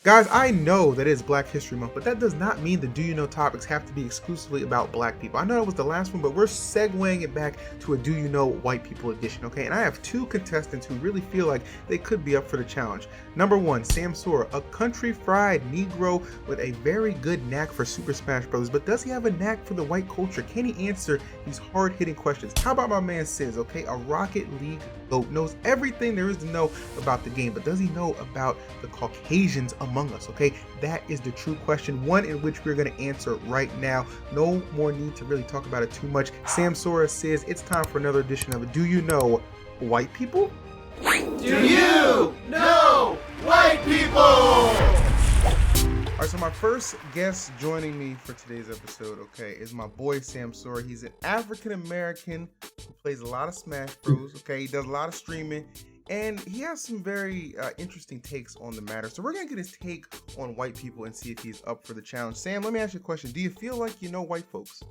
Guys, I know that it's Black History Month, but that does not mean the Do You Know topics have to be exclusively about black people. I know it was the last one, but we're segueing it back to a Do You Know white people edition, okay? And I have two contestants who really feel like they could be up for the challenge. Number one, Samsora, a country fried Negro with a very good knack for Super Smash Bros. But does he have a knack for the white culture? Can he answer these hard-hitting questions? How about my man Sizz, okay? A Rocket League GOAT, knows everything there is to know about the game, but does he know about the Caucasians among us, okay? That is the true question, one in which we're going to answer right now. No more need to really talk about it too much. Samsora says it's time for another edition of Do You Know White People? Do you know white people? All right, so my first guest joining me for today's episode, okay, is my boy Samsora. He's an African-American who plays a lot of Smash Bros, okay? He does a lot of streaming, and he has some very interesting takes on the matter. So we're going to get his take on white people and see if he's up for the challenge. Sam, let me ask you a question. Do you feel like you know white folks?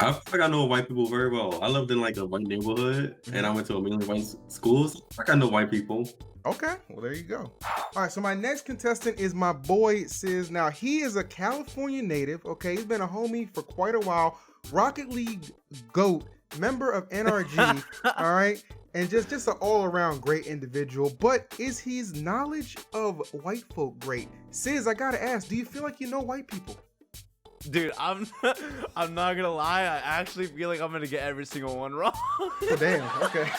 I feel like I know white people very well. I lived in like a white neighborhood, and I went to a mainly white schools. Like I know white people. Okay, well there you go. All right, so my next contestant is my boy Sizz. Now he is a California native. Okay, he's been a homie for quite a while. Rocket League GOAT, member of NRG. All right, and just an all-around great individual. But is his knowledge of white folk great? Sizz, I gotta ask, do you feel like you know white people? Dude, I'm not gonna lie. I actually feel like I'm gonna get every single one wrong. Oh, damn. Okay.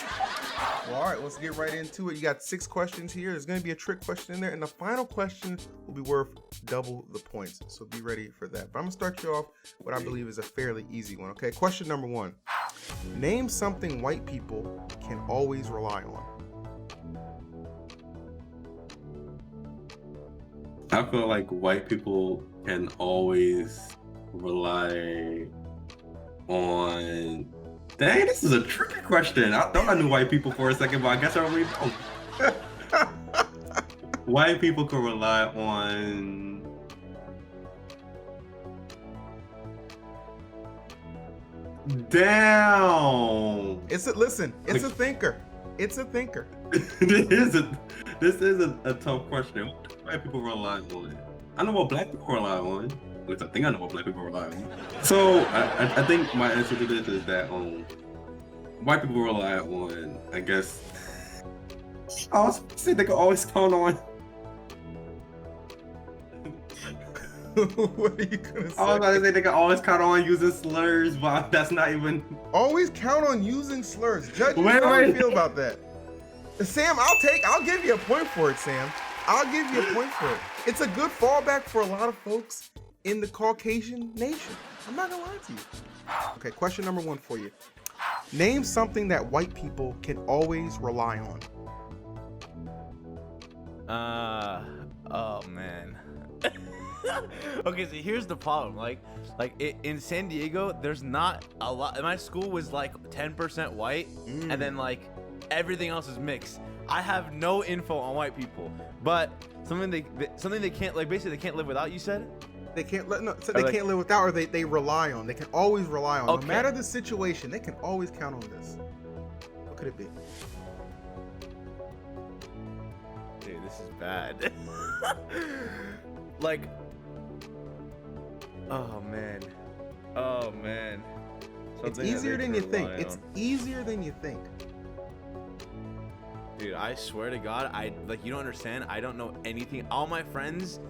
Well, all right, let's get right into it. You got 6 questions here. There's going to be a trick question in there, and the final question will be worth double the points. So be ready for that. But I'm going to start you off with what I believe is a fairly easy one. Okay, question number 1. Name something white people can always rely on. I feel like white people can always rely on. Dang, this is a tricky question. I thought I knew white people for a second, but I guess I really don't. White people can rely on. Damn. It's a thinker. It's a thinker. This is a tough question. What do white people rely on? I know what black people rely on. At least I think I know what black people rely on. So I think my answer to this is that white people rely on, I guess. I was saying they can always count on. What are you gonna say? I was about to say they can always count on using slurs, but that's not even. Always count on using slurs. Judge, how do you feel about that? Sam, I'll give you a point for it, Sam. I'll give you a point for it. It's a good fallback for a lot of folks in the Caucasian nation. I'm not gonna lie to you. Okay, question number 1 for you. Name something that white people can always rely on. Oh man. Okay, so here's the problem. Like in San Diego, there's not a lot. My school was like 10% white, and then like everything else is mixed. I have no info on white people, but something they can't, like, basically they can't live without. You said they can't can't live without, or they rely on. They can always rely on. Okay. No matter the situation, they can always count on this. What could it be? Dude, this is bad. Like, oh man. It's easier than you think. It's easier than you think. Dude, I swear to God, you don't understand. I don't know anything. All my friends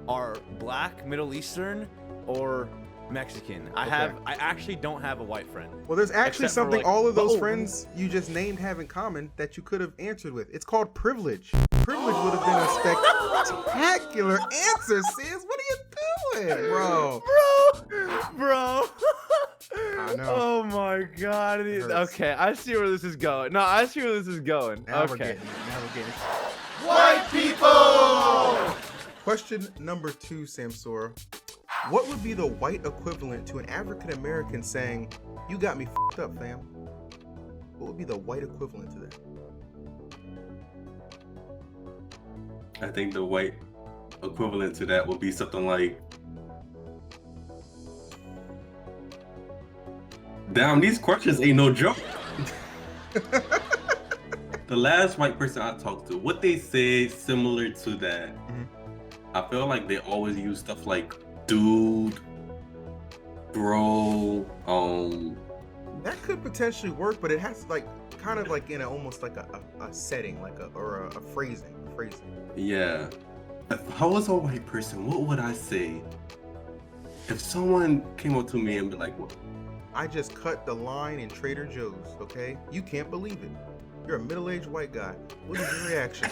are black, Middle Eastern, or Mexican. I actually don't have a white friend. Well, there's actually something all of those friends you just named have in common that you could have answered with. It's called privilege. Privilege would have been a spectacular answer, Sizz. What are you doing, bro? Bro. I know. Oh my God. Okay, I see where this is going. No, I see where this is going. Now okay. We're getting it. White people! Question number 2, Samsora. What would be the white equivalent to an African American saying, "You got me f***ed up, fam"? What would be the white equivalent to that? I think the white equivalent to that would be something like, damn, these questions ain't no joke. The last white person I talked to, what they said similar to that I feel like they always use stuff like dude, bro, That could potentially work, but it has like kind of like in a almost like a setting, like a phrasing. yeah. If I was a white person, what would I say? If someone came up to me and be like, "What?" I just cut the line in Trader Joe's, okay? You can't believe it. You're a middle-aged white guy. What is your reaction?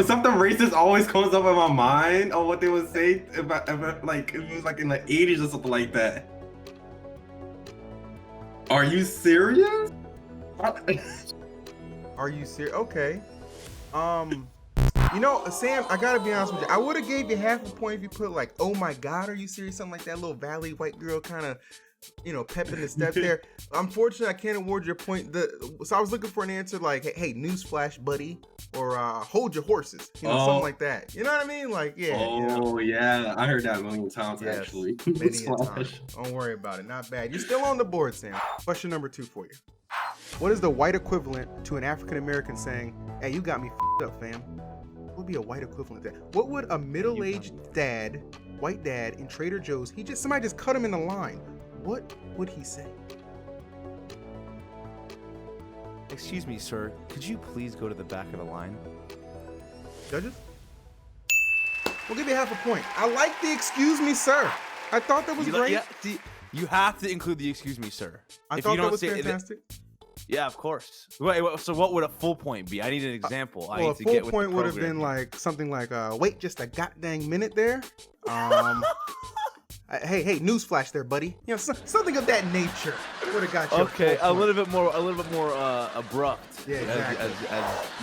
Something racist always comes up in my mind on what they would say if it was like in the 80s or something like that. Are you serious? Are you serious? Okay. You know, Sam, I gotta be honest with you. I would have gave you half a point if you put like, "Oh my God, are you serious?" Something like that. Little valley white girl kind of, pep in the step there. Unfortunately, I can't award your point. So I was looking for an answer like, "Hey, newsflash, buddy," or "Hold your horses," something like that. You know what I mean? Like, yeah. Oh yeah, I heard that a million times Yes, actually. many a time. Don't worry about it. Not bad. You're still on the board, Sam. Question number 2 for you. What is the white equivalent to an African American saying, "Hey, you got me f***ed up, fam"? What would be a white equivalent to that? What would a middle-aged white dad in Trader Joe's, somebody just cut him in the line. What would he say? Excuse me, sir. Could you please go to the back of the line? Judges? We'll give you half a point. I like the "excuse me, sir." I thought that was great. Yeah, you have to include the "excuse me, sir." I thought that was fantastic. Yeah, of course. Wait, so what would a full point be? I need an example. Well, a full point would have been like something like, "Wait just a goddamn minute there." Hey, newsflash there, buddy. Something of that nature would have got you. Okay, a little bit more abrupt. Yeah, exactly.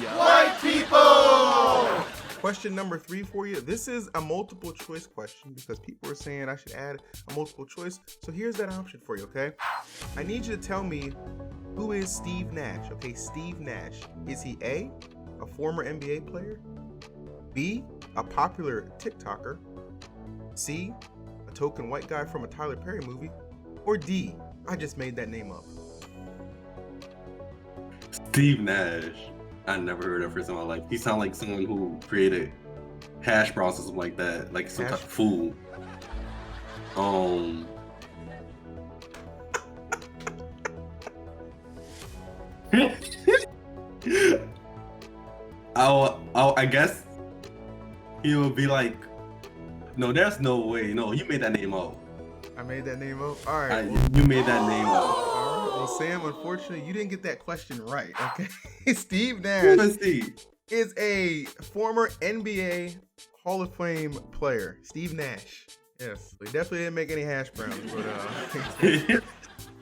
Yeah. White people! Question number 3 for you. This is a multiple choice question because people are saying I should add a multiple choice. So here's that option for you, okay? I need you to tell me, who is Steve Nash? Okay, Steve Nash. Is he A, a former NBA player? B, a popular TikToker? C, a token white guy from a Tyler Perry movie? Or D, I just made that name up? Steve Nash. I never heard that first in my life. He sounded like someone who created hash browns or something like that, like some type of food. I guess he would be like, "No, there's no way. No, you made that name up." I made that name up? All right. You made that name up. All right. Well, Sam, unfortunately, you didn't get that question right, okay? Steve Nash is a former NBA Hall of Fame player. Steve Nash. Yes. He definitely didn't make any hash browns, but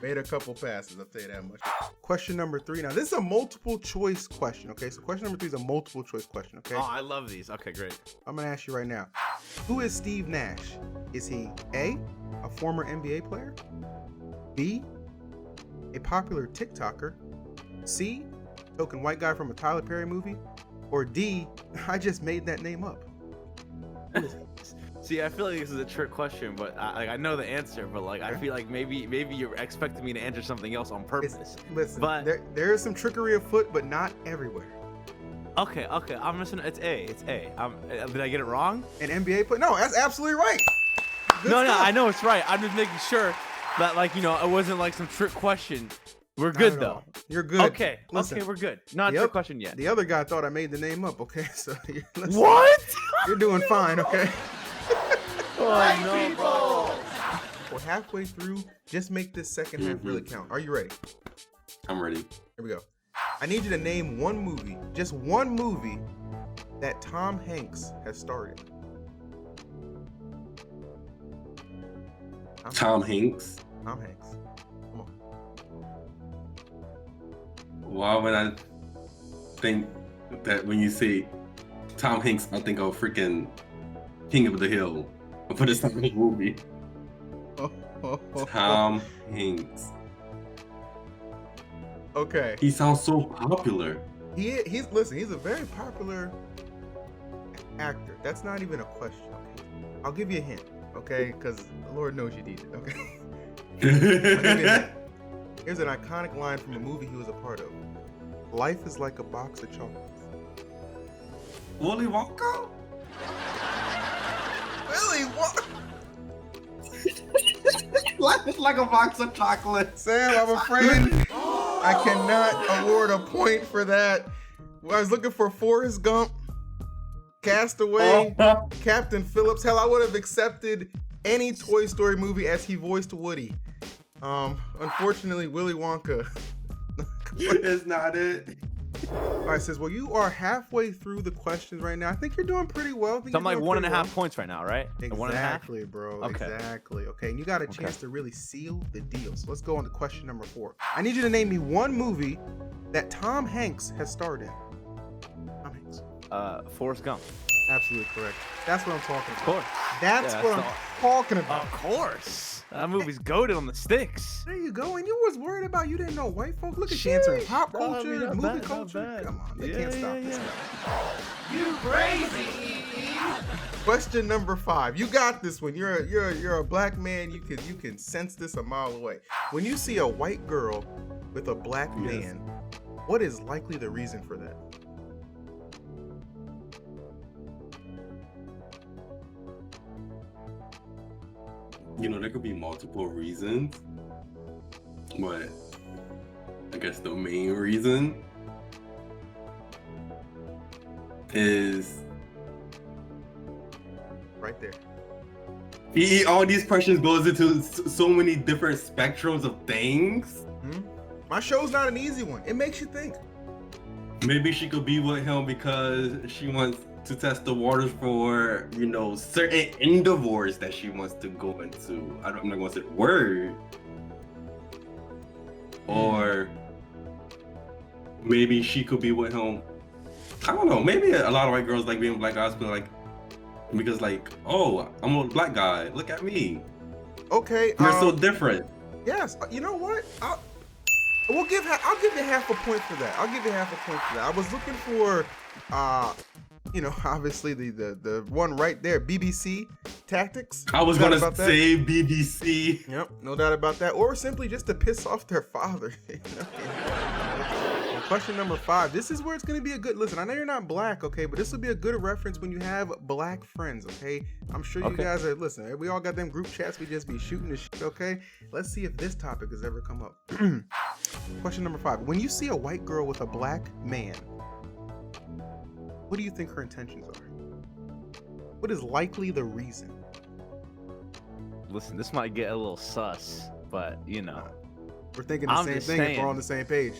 made a couple passes, I'll tell you that much. Question number 3. Now, this is a multiple choice question, okay? So question number 3 is a multiple choice question, okay? Oh, I love these. Okay, great. I'm going to ask you right now. Who is Steve Nash? Is he A, a former NBA player? B, a popular TikToker? C, token white guy from a Tyler Perry movie? Or D, I just made that name up? See, I feel like this is a trick question, but I know the answer, but like I feel like maybe you're expecting me to answer something else on purpose. Listen, but there is some trickery afoot, but not everywhere. Okay, I'm just gonna. It's A. Did I get it wrong? An NBA player? No, that's absolutely right. Good No, stuff. I know it's right. I'm just making sure that it wasn't like some trick question. We're good though. You're good. Okay, Listen, okay, we're good. Not a trick question yet. The other guy thought I made the name up. Okay, so listen, What? You're doing fine. Okay. Oh no. We're halfway through. Just make this second half really count. Are you ready? I'm ready. Here we go. I need you to name one movie, just one movie, that Tom Hanks has starred in. Tom Hanks. Tom Hanks. Come on. Why would I think that when you say Tom Hanks, I think of freaking King of the Hill for this type of movie? Tom Hanks. Okay. He sounds so popular. He's a very popular actor. That's not even a question. Okay. I'll give you a hint. Okay, because Lord knows you need it. Okay. Here's an iconic line from a movie he was a part of. Life is like a box of chocolates. Willy Wonka? Willy Wonka? Life is like a box of chocolates. Sam, I'm afraid I cannot award a point for that. I was looking for Forrest Gump, Castaway, Captain Phillips. Hell, I would have accepted any Toy Story movie as he voiced Woody. Unfortunately, Willy Wonka. It's not it. All right, Sizz, well, you are halfway through the questions right now. I think you're doing pretty well. So I'm like 1.5 points right now, right? Exactly, bro. Okay. Exactly. Okay, and you got a chance to really seal the deal. So let's go on to question number 4. I need you to name me one movie that Tom Hanks has starred in. Tom Hanks. Forrest Gump. Absolutely correct. That's what I'm talking about. Of course. That's what I'm talking about. Of course. That movie's goated on the sticks. There you go. And you was worried about you didn't know white folk. Look at you answering pop culture, not movie bad, culture. not bad. Come on, they can't stop this now. You crazy. Question number 5. You got this one. You're a black man. You can sense this a mile away. When you see a white girl with a black man, what is likely the reason for that? You know, there could be multiple reasons, but I guess the main reason is Right there. all these questions goes into so many different spectrums of things. My show's not an easy one. It makes you think. Maybe she could be with him because she wants to test the waters for, you know, certain endeavors that she wants to go into. I'm not going to say the word. Or maybe she could be with him. I don't know. Maybe a lot of white girls like being black guys, but like, because like, oh, I'm a black guy. Look at me. Okay. We're so different. Yes. You know what? I'll give you half a point for that. I'll give you half a point for that. I was looking for, you know, obviously the one right there, BBC tactics. I was gonna say BBC. Yep, no doubt about that. Or simply just to piss off their father. Question number 5. This is where it's gonna be a good listen. I know you're not black, okay, but this will be a good reference when you have black friends, okay? I'm sure you guys are listen. We all got them group chats. We just be shooting the shit, okay? Let's see if this topic has ever come up. Question number 5. When you see a white girl with a black man, what do you think her intentions are? What is likely the reason? Listen, this might get a little sus, but you know. We're thinking the same thing if we're on the same page.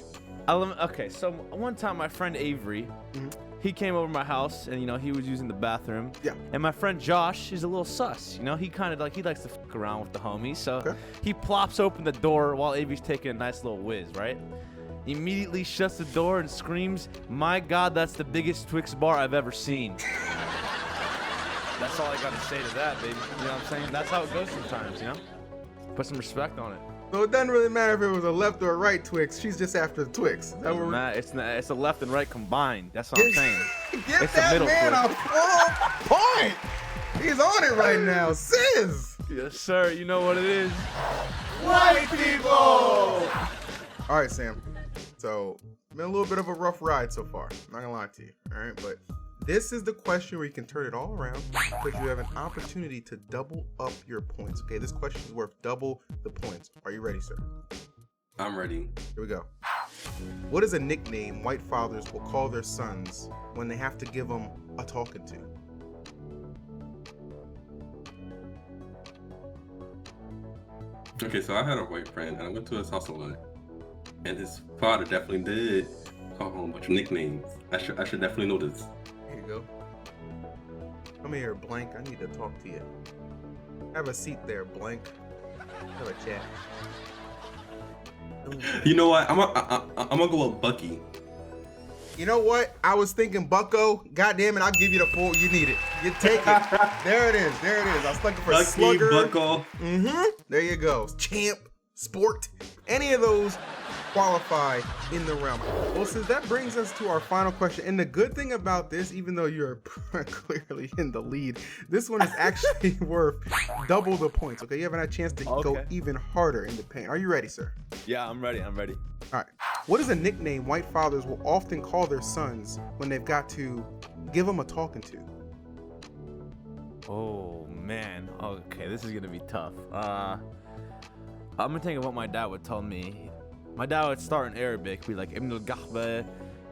Okay, so one time my friend Avery, he came over to my house and, you know, he was using the bathroom. Yeah. And my friend Josh is a little sus, you know, he kind of like, he likes to fuck around with the homies. So he plops open the door while Avery's taking a nice little whiz, right? Immediately shuts the door and screams, "My God, that's the biggest Twix bar I've ever seen." That's all I got to say to that, baby. You know what I'm saying? That's how it goes sometimes, you know? Put some respect on it. So it doesn't really matter if it was a left or a right Twix. She's just after the Twix. It's a left and right combined. That's what I'm saying. Get it's that man a full point. He's on it right now. Sizz. Yes, sir. You know what it is. White people. All right, Sam. So, been a little bit of a rough ride so far. I'm not gonna lie to you. All right, but this is the question where you can turn it all around because you have an opportunity to double up your points. Okay, this question is worth double the points. Are you ready, sir? I'm ready. Here we go. What is a nickname white fathers will call their sons when they have to give them a talking to? Okay, so I had a white friend and I went to his house a lot. And his father definitely did call him a bunch of nicknames. I should definitely know this. Here you go. Come here, Blank. I need to talk to you. Have a seat there, Blank. Have a chat. You know what? I'm gonna go with Bucky. You know what? I was thinking Bucko. God damn it! I'll give you the full. You need it. You take it. There it is. There it is. I was looking for Bucky, Slugger. Bucko. There you go. Champ, Sport, any of those. qualify in the realm. Well, since that brings us to our final question, and the good thing about this, even though you're clearly in the lead, this one is actually worth double the points. Okay, you haven't had a chance to go even harder in the paint. Are you ready, sir? Yeah, I'm ready. I'm ready. All right. What is a nickname white fathers will often call their sons when they've got to give them a talking to? Oh man. Okay, this is gonna be tough. I'm gonna think of what my dad would tell me. My dad would start in Arabic, be like, Ibn al-Gahba,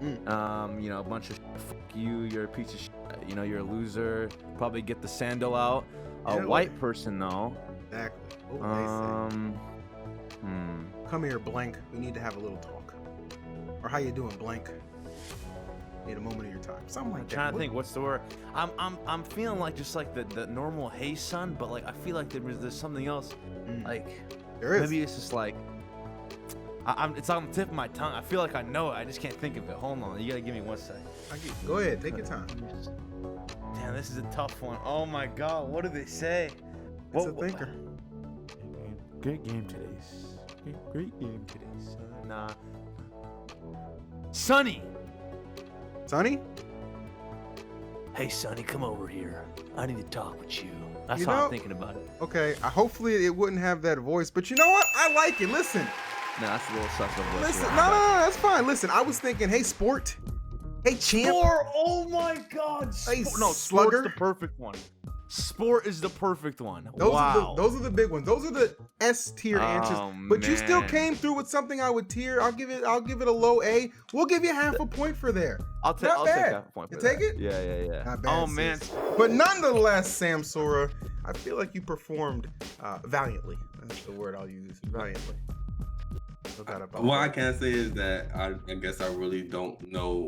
you know, a bunch of shit, fuck you, you're a piece of shit, you know, you're a loser. Probably get the sandal out. A white person though. Exactly. Come here, blank. We need to have a little talk. Or how you doing, blank? Need a moment of your time. Something like that. I'm trying to think what's the word. I'm feeling like just like the normal hey son, but like I feel like there's something else. Like there is. Maybe it's just like it's on the tip of my tongue. I feel like I know it. I just can't think of it. Hold on. You gotta give me 1 second. Go ahead. Take your time. Damn, this is a tough one. Oh my god. What do they say? It's a thinker. Great game today. Great game today, son. Nah. Sonny. Sonny? Hey, Sonny, come over here. I need to talk with you. That's You how know- I'm thinking about it. Okay, hopefully it wouldn't have that voice, but you know what? I like it. Listen. Nah, that's a little suspect voice. Listen. No, that's fine. Listen, I was thinking, hey, sport. Hey, champ. Sport! Oh my god! Hey, No, slugger. Sport's the perfect one. Sport is the perfect one. Those Wow. are the big ones. Those are the S tier answers. But you still man. came through with something I would tier. I'll give it a low A. We'll give you half a point for there. I'll take Not bad. half a point. You for take that. it? Yeah. Not bad, Oh man. sis. But nonetheless, Samsora, I feel like you performed valiantly. That's the word I'll use. Valiantly. No doubt about What I that. can say is that I guess I really don't know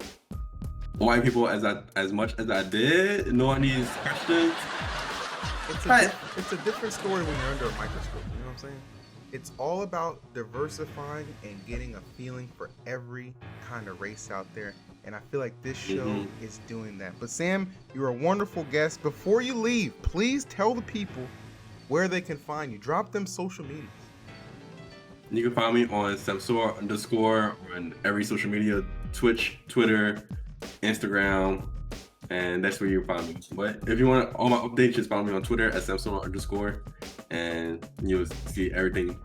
white people as much as I did knowing these questions. It's a different story when you're under a microscope. You know what I'm saying? It's all about diversifying and getting a feeling for every kind of race out there. And I feel like this show is doing that. But Sam, you're a wonderful guest. Before you leave, please tell the people where they can find you. Drop them social media. You can find me on Samsora _ on every social media, Twitch, Twitter, Instagram, and that's where you'll find me. But if you want all my updates, just follow me on Twitter at Samsora _ and you'll see everything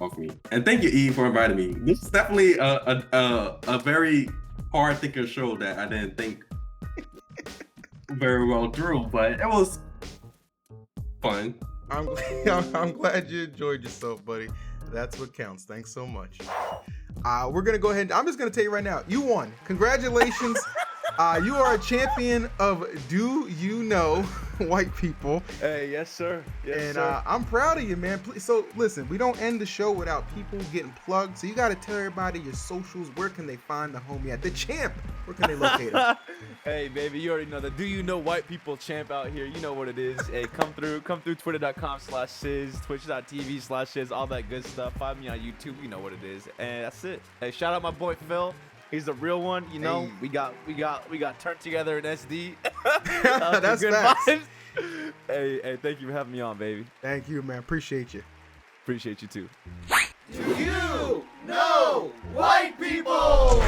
off me. And thank you, E, for inviting me. This is definitely a very hard thinking show that I didn't think very well through, but it was fun. I'm glad you enjoyed yourself, buddy. That's what counts. Thanks so much. We're gonna go ahead. I'm just gonna tell you right now, you won. Congratulations. You are a champion of Do You Know White People. Hey, yes sir. Yes And sir. I'm proud of you, man. Please, so listen, we don't end the show without people getting plugged. So you got to tell everybody your socials. Where can they find the homie at? The champ. Where can they locate him? Hey baby, you already know the Do You Know White People champ out here. You know what it is. Hey, come through twitter.com/Sizz, twitch.tv/Sizz, all that good stuff. Find me on YouTube. You know what it is. And that's it. Hey, shout out my boy Phil. He's the real one, you know. Hey. We got turned together in SD. That's good facts. vibes. Hey, thank you for having me on, baby. Thank you, man. Appreciate you. Appreciate you too. Do you know white people?